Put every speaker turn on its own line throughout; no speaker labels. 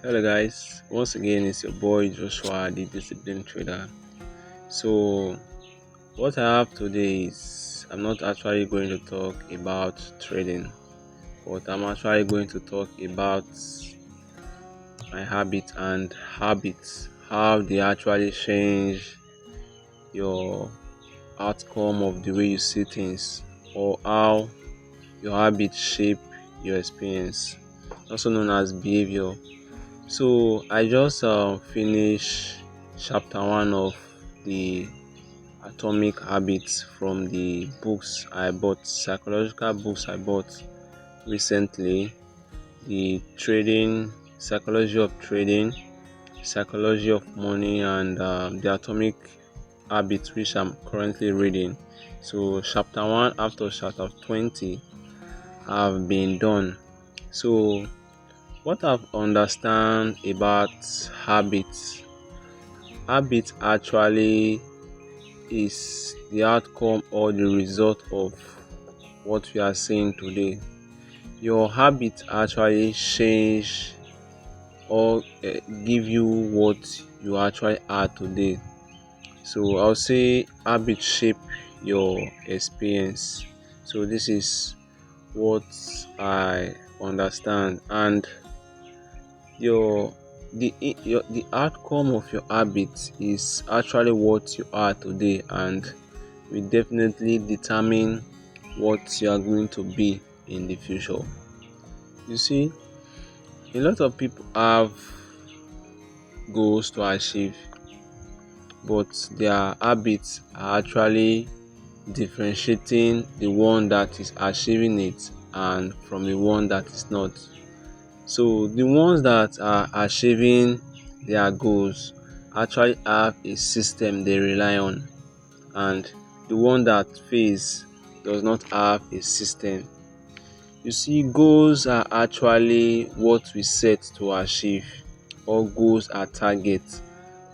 Hello guys, once again it's your boy Joshua, the disciplined trader. So what I have today is I'm not actually going to talk about trading, but I'm actually going to talk about my habits, how they actually change your outcome of the way you see things, or how your habits shape your experience, also known as behavior. So I just finished chapter one of the Atomic Habits from the books I bought, psychological books I bought recently. The trading, psychology of trading, psychology of money, and the Atomic Habits, which I'm currently reading. So chapter one after chapter 20 have been done. So what I've understand about habits, habits actually is the outcome or the result of what we are saying today. Your habits actually change or give you what you actually are today. So I'll say habits shape your experience. So this is what I understand, and your the outcome of your habits is actually what you are today, and will definitely determine what you are going to be in the future. You see, a lot of people have goals to achieve, but their habits are actually differentiating the one that is achieving it and from the one that is not. So the ones that are achieving their goals actually have a system they rely on, and the one that fails does not have a system. You see, goals are actually what we set to achieve, or goals are targets.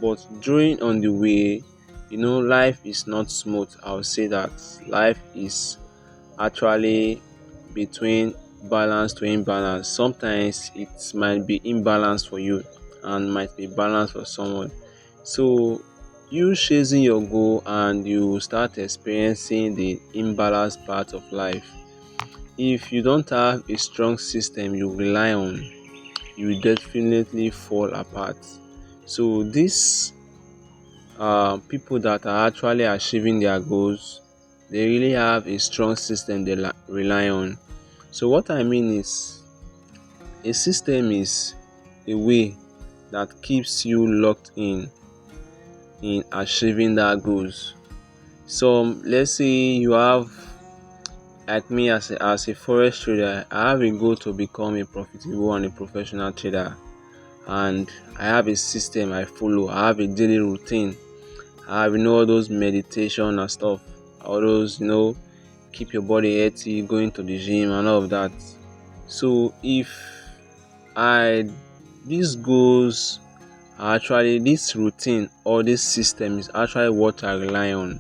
But during on the way, life is not smooth. I would say that life is actually between balance to imbalance. Sometimes it might be imbalanced for you and might be balanced for someone. So you chasing your goal and you start experiencing the imbalanced part of life. If you don't have a strong system you rely on, you will definitely fall apart. So these people that are actually achieving their goals, they really have a strong system they rely on. So what I mean is, a system is a way that keeps you locked in achieving that goals. So let's say you have, like me, as a forex trader, I have a goal to become a profitable and a professional trader, and I have a system I follow. I have a daily routine. I have all those meditation and stuff, all those keep your body healthy, going to the gym and all of that. So if I these goals are actually, this routine or this system is actually what I rely on.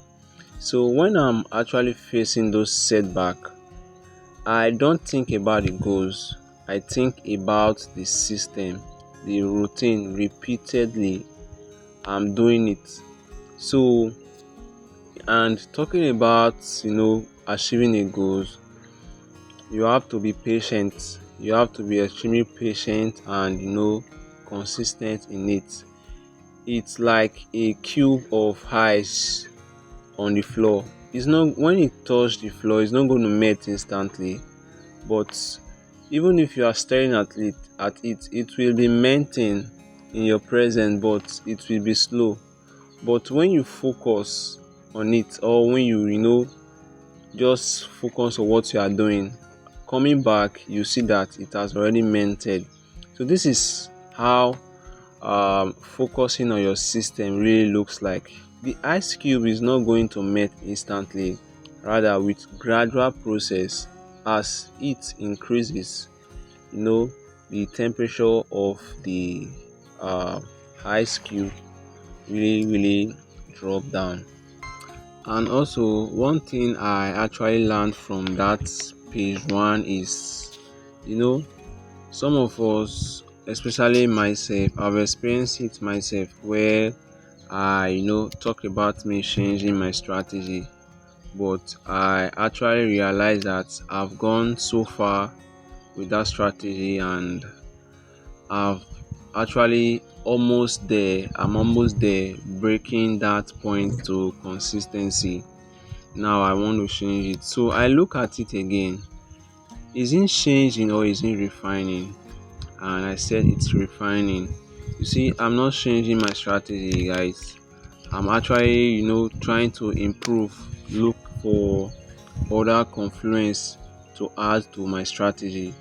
So when I'm actually facing those setback, I don't think about the goals. I think about the system, the routine. Repeatedly I'm doing it. So, and talking about achieving a goals, you have to be patient. You have to be extremely patient and consistent in it. It's like a cube of ice on the floor. It's not, when it touches the floor, it's not going to melt instantly. But even if you are staring at it will be melting in your presence, but it will be slow. But when you focus on it, or when you just focus on what you are doing, coming back, you see that it has already melted. So this is how focusing on your system really looks like. The ice cube is not going to melt instantly, rather with gradual process. As it increases, the temperature of the uh, ice cube really drop down. And also, one thing I actually learned from that page one is, you know some of us especially myself. I've experienced it myself where I talk about me changing my strategy, but I actually realized that I've gone so far with that strategy and I've actually almost there. I'm almost there, breaking that point to consistency. Now I want to change it. So I look at it again. Is it changing or is it refining? And I said it's refining. You see, I'm not changing my strategy, guys. I'm actually, trying to improve, look for other confluence to add to my strategy,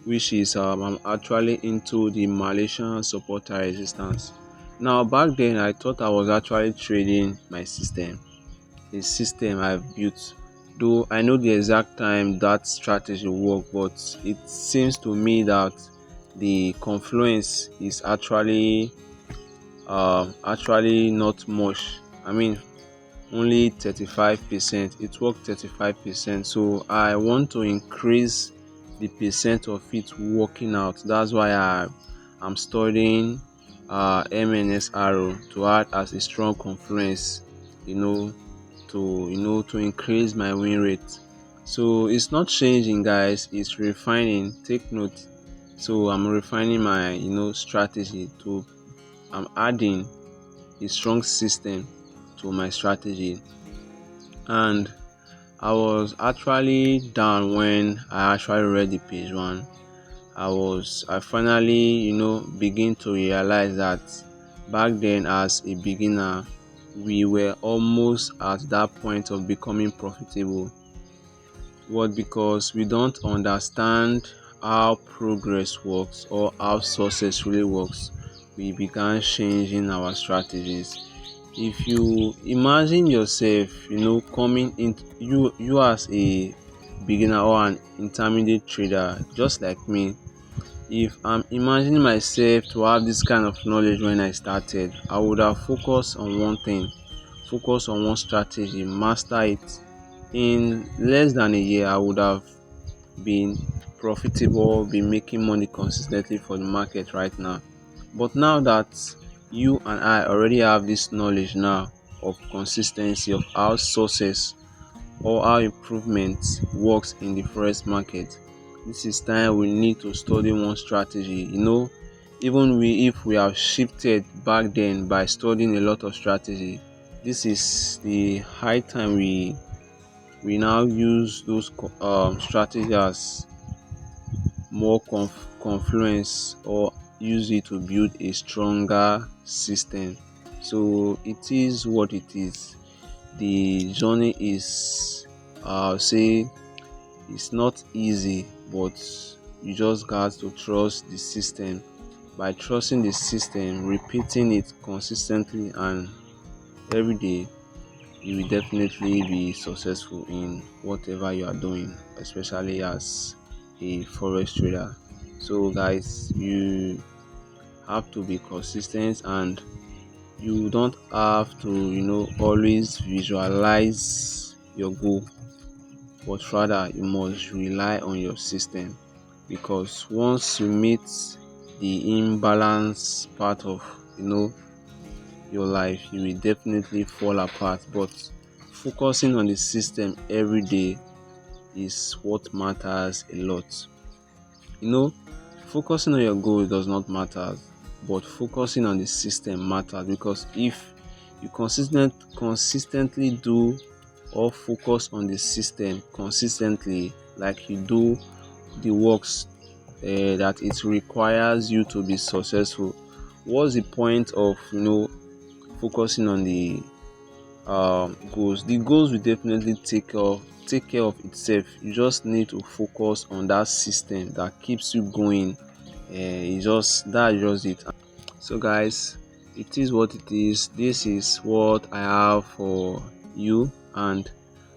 which is I'm actually into the Malaysian supporter resistance. Now, back then, I thought I was actually trading my system, a system I've built. Though I know the exact time that strategy worked, but it seems to me that the confluence is actually not much. I mean, only 35%. It worked 35%. So I want to increase the percent of it working out. That's why I'm studying MNSRO to add as a strong confluence, you know, to increase my win rate. So it's not changing, guys. It's refining. Take note. So I'm refining my strategy to I'm adding a strong system to my strategy. And I was actually down when I actually read the page one. I finally begin to realize that back then as a beginner we were almost at that point of becoming profitable. What? Because we don't understand how progress works or how success really works, we began changing our strategies. If you imagine yourself, coming in, you as a beginner or an intermediate trader, just like me. If I'm imagining myself to have this kind of knowledge when I started, I would have focused on one thing, focus on one strategy, master it. In less than a year, I would have been profitable, been making money consistently for the market right now. But now that you and I already have this knowledge now of consistency, of how success or how improvement works in the forex market, this is time we need to study one strategy. Even if we have shifted back then by studying a lot of strategy, this is the high time we now use those strategies as more confluence or use it to build a stronger system. So it is what it is. The journey is say it's not easy, but you just got to trust the system. By trusting the system, repeating it consistently and every day, you will definitely be successful in whatever you are doing, especially as a forex trader. So guys, you have to be consistent and you don't have to always visualize your goal, but rather you must rely on your system, because once you meet the imbalance part of your life, you will definitely fall apart. But focusing on the system every day is what matters a lot. Focusing on your goal does not matter, but focusing on the system matters, because if you consistently do or focus on the system consistently, like you do the works that it requires you to be successful, what's the point of focusing on the goals? The goals will definitely take care of itself. You just need to focus on that system that keeps you going. That's just it. So guys, it is what it is. This is what I have for you and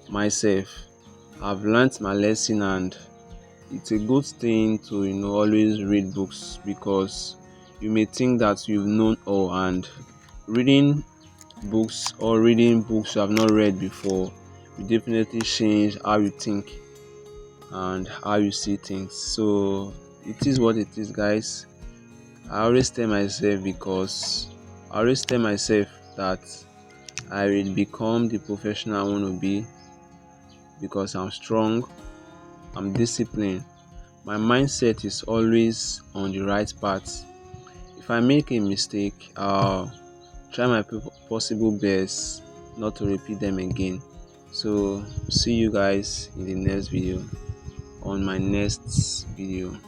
myself. I've learned my lesson, and it's a good thing to always read books, because you may think that you've known all, and reading books you have not read before will definitely change how you think and how you see things. So it is what it is, guys. I always tell myself because I always tell myself that I will become the professional I want to be because I'm strong, I'm disciplined. My mindset is always on the right path. If I make a mistake, I'll try my possible best not to repeat them again. So, see you guys in the next video, on my next video.